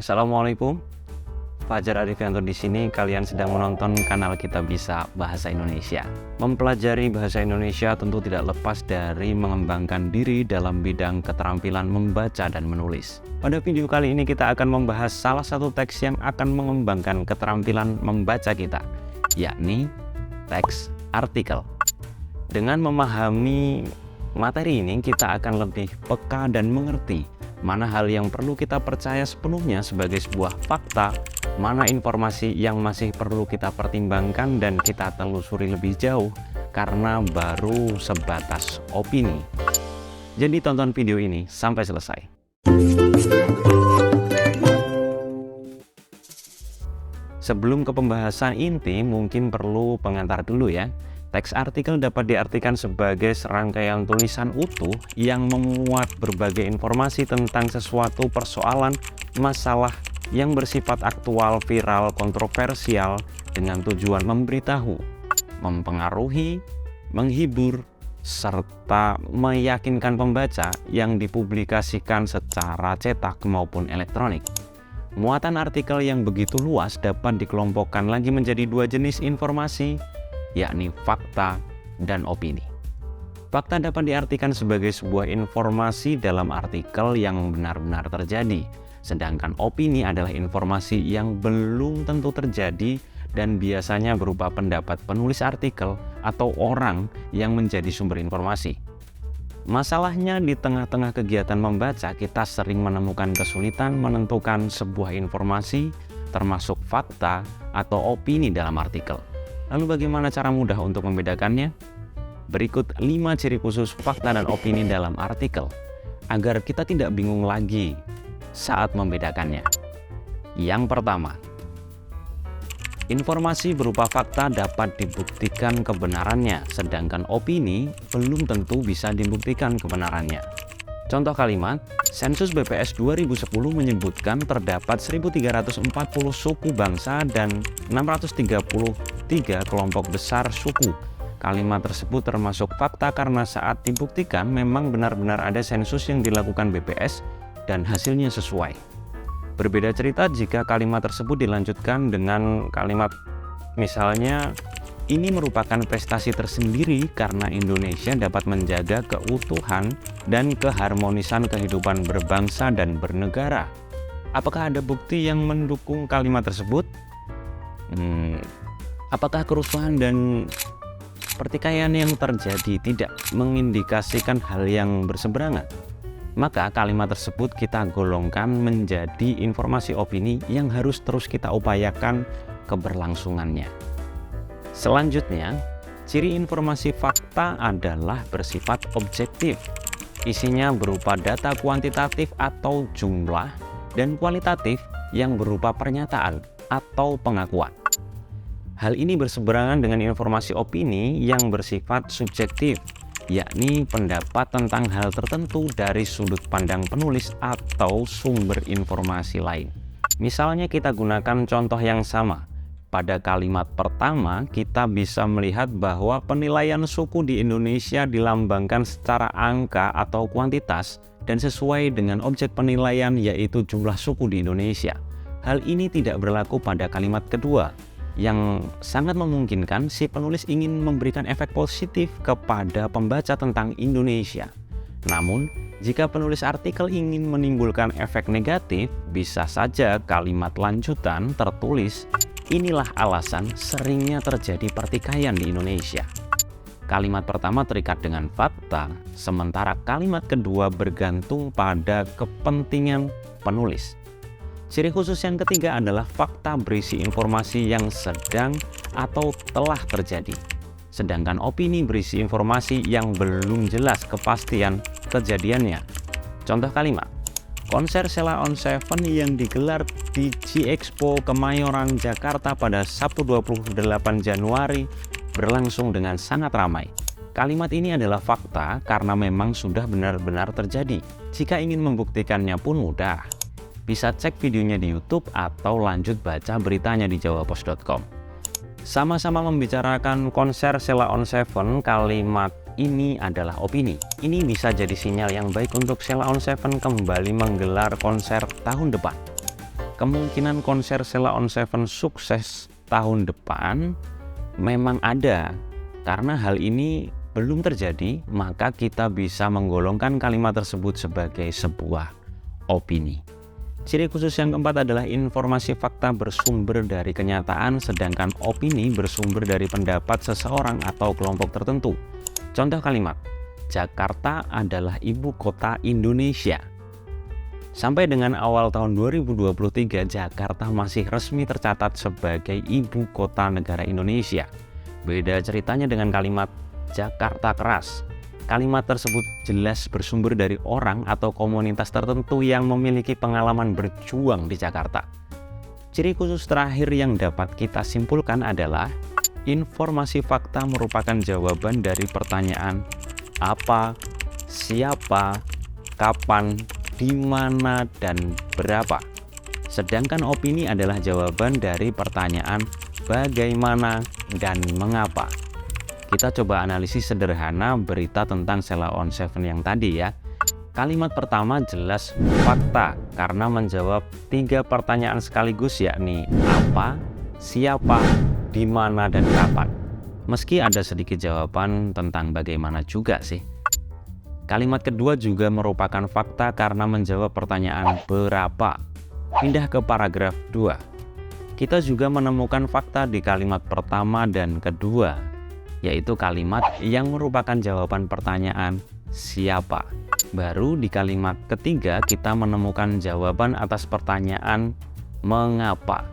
Assalamualaikum, Fajar Arifianto di sini. Kalian sedang menonton kanal Kita Bisa Bahasa Indonesia. Mempelajari bahasa Indonesia tentu tidak lepas dari mengembangkan diri dalam bidang keterampilan membaca dan menulis. Pada video kali ini kita akan membahas salah satu teks yang akan mengembangkan keterampilan membaca kita, yakni teks artikel. Dengan memahami materi ini, kita akan lebih peka dan mengerti mana hal yang perlu kita percaya sepenuhnya sebagai sebuah fakta, mana informasi yang masih perlu kita pertimbangkan dan kita telusuri lebih jauh karena baru sebatas opini. Jadi tonton video ini sampai selesai. Sebelum ke pembahasan inti, mungkin perlu pengantar dulu ya. Teks artikel dapat diartikan sebagai serangkaian tulisan utuh yang memuat berbagai informasi tentang sesuatu persoalan, masalah yang bersifat aktual, viral, kontroversial dengan tujuan memberitahu, mempengaruhi, menghibur, serta meyakinkan pembaca yang dipublikasikan secara cetak maupun elektronik. Muatan artikel yang begitu luas dapat dikelompokkan lagi menjadi dua jenis informasi, yakni fakta dan opini. Fakta dapat diartikan sebagai sebuah informasi dalam artikel yang benar-benar terjadi, sedangkan opini adalah informasi yang belum tentu terjadi dan biasanya berupa pendapat penulis artikel atau orang yang menjadi sumber informasi. Masalahnya, di tengah-tengah kegiatan membaca, kita sering menemukan kesulitan menentukan sebuah informasi, termasuk fakta atau opini dalam artikel. Lalu bagaimana cara mudah untuk membedakannya? Berikut 5 ciri khusus fakta dan opini dalam artikel, agar kita tidak bingung lagi saat membedakannya. Yang pertama, informasi berupa fakta dapat dibuktikan kebenarannya, sedangkan opini belum tentu bisa dibuktikan kebenarannya. Contoh kalimat, sensus BPS 2010 menyebutkan terdapat 1.340 suku bangsa dan 633 kelompok besar suku. Kalimat tersebut termasuk fakta karena saat dibuktikan memang benar-benar ada sensus yang dilakukan BPS dan hasilnya sesuai. Berbeda cerita jika kalimat tersebut dilanjutkan dengan kalimat misalnya, ini merupakan prestasi tersendiri karena Indonesia dapat menjaga keutuhan dan keharmonisan kehidupan berbangsa dan bernegara. Apakah ada bukti yang mendukung kalimat tersebut? Apakah kerusuhan dan pertikaian yang terjadi tidak mengindikasikan hal yang berseberangan? Maka kalimat tersebut kita golongkan menjadi informasi opini yang harus terus kita upayakan keberlangsungannya. Selanjutnya, ciri informasi fakta adalah bersifat objektif. Isinya berupa data kuantitatif atau jumlah dan kualitatif yang berupa pernyataan atau pengakuan. Hal ini berseberangan dengan informasi opini yang bersifat subjektif, yakni pendapat tentang hal tertentu dari sudut pandang penulis atau sumber informasi lain. Misalnya kita gunakan contoh yang sama. Pada kalimat pertama, kita bisa melihat bahwa penilaian suku di Indonesia dilambangkan secara angka atau kuantitas dan sesuai dengan objek penilaian yaitu jumlah suku di Indonesia. Hal ini tidak berlaku pada kalimat kedua, yang sangat memungkinkan si penulis ingin memberikan efek positif kepada pembaca tentang Indonesia. Namun, jika penulis artikel ingin menimbulkan efek negatif, bisa saja kalimat lanjutan tertulis, inilah alasan seringnya terjadi pertikaian di Indonesia. Kalimat pertama terikat dengan fakta, sementara kalimat kedua bergantung pada kepentingan penulis. Ciri khusus yang ketiga adalah fakta berisi informasi yang sedang atau telah terjadi, sedangkan opini berisi informasi yang belum jelas kepastian kejadiannya. Contoh kalimat, konser Sheila on 7 yang digelar di G-Expo Kemayoran, Jakarta pada Sabtu 28 Januari berlangsung dengan sangat ramai. Kalimat ini adalah fakta karena memang sudah benar-benar terjadi. Jika ingin membuktikannya pun mudah. Bisa cek videonya di YouTube atau lanjut baca beritanya di jawapos.com. Sama-sama membicarakan konser Sheila on 7, kalimat ini adalah opini. Ini bisa jadi sinyal yang baik untuk Sheila on 7 kembali menggelar konser tahun depan. kemungkinan konser Sheila on 7 sukses tahun depan memang ada. Karena hal ini belum terjadi, maka kita bisa menggolongkan kalimat tersebut sebagai sebuah opini. Ciri khusus yang keempat adalah informasi fakta bersumber dari kenyataan, sedangkan opini bersumber dari pendapat seseorang atau kelompok tertentu. Contoh kalimat, Jakarta adalah ibu kota Indonesia. Sampai dengan awal tahun 2023, Jakarta masih resmi tercatat sebagai ibu kota negara Indonesia. Beda ceritanya dengan kalimat Jakarta keras. Kalimat tersebut jelas bersumber dari orang atau komunitas tertentu yang memiliki pengalaman berjuang di Jakarta. Ciri khusus terakhir yang dapat kita simpulkan adalah informasi fakta merupakan jawaban dari pertanyaan apa, siapa, kapan, di mana, dan berapa. Sedangkan opini adalah jawaban dari pertanyaan bagaimana dan mengapa. Kita coba analisis sederhana berita tentang Sheila on 7 yang tadi ya. Kalimat pertama jelas fakta karena menjawab 3 pertanyaan sekaligus, yakni apa, siapa, di mana, dan kapan. Meski ada sedikit jawaban tentang bagaimana juga sih. Kalimat kedua juga merupakan fakta karena menjawab pertanyaan berapa. Pindah ke paragraf 2. Kita juga menemukan fakta di kalimat pertama dan kedua, yaitu kalimat yang merupakan jawaban pertanyaan siapa. Baru di kalimat ketiga kita menemukan jawaban atas pertanyaan mengapa.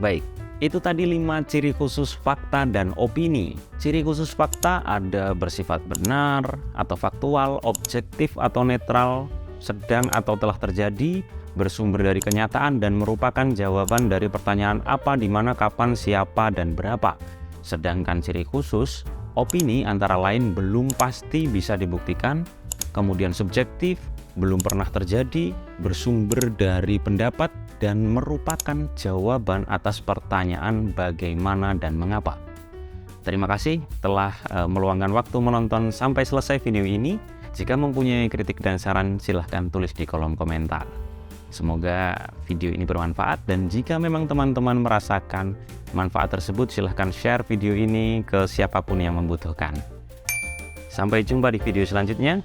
Baik, itu tadi 5 ciri khusus fakta dan opini. Ciri khusus fakta ada bersifat benar atau faktual, objektif atau netral, sedang atau telah terjadi, bersumber dari kenyataan, dan merupakan jawaban dari pertanyaan apa, di mana, kapan, siapa, dan berapa. Sedangkan ciri khusus opini antara lain belum pasti bisa dibuktikan, kemudian subjektif, belum pernah terjadi, bersumber dari pendapat, dan merupakan jawaban atas pertanyaan bagaimana dan mengapa. Terima kasih telah meluangkan waktu menonton sampai selesai video ini. Jika mempunyai kritik dan saran silahkan tulis di kolom komentar. Semoga video ini bermanfaat, dan jika memang teman-teman merasakan manfaat tersebut silahkan share video ini ke siapapun yang membutuhkan. Sampai jumpa di video selanjutnya.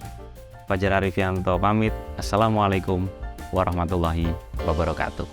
Fajar Arifianto pamit. Assalamualaikum warahmatullahi wabarakatuh.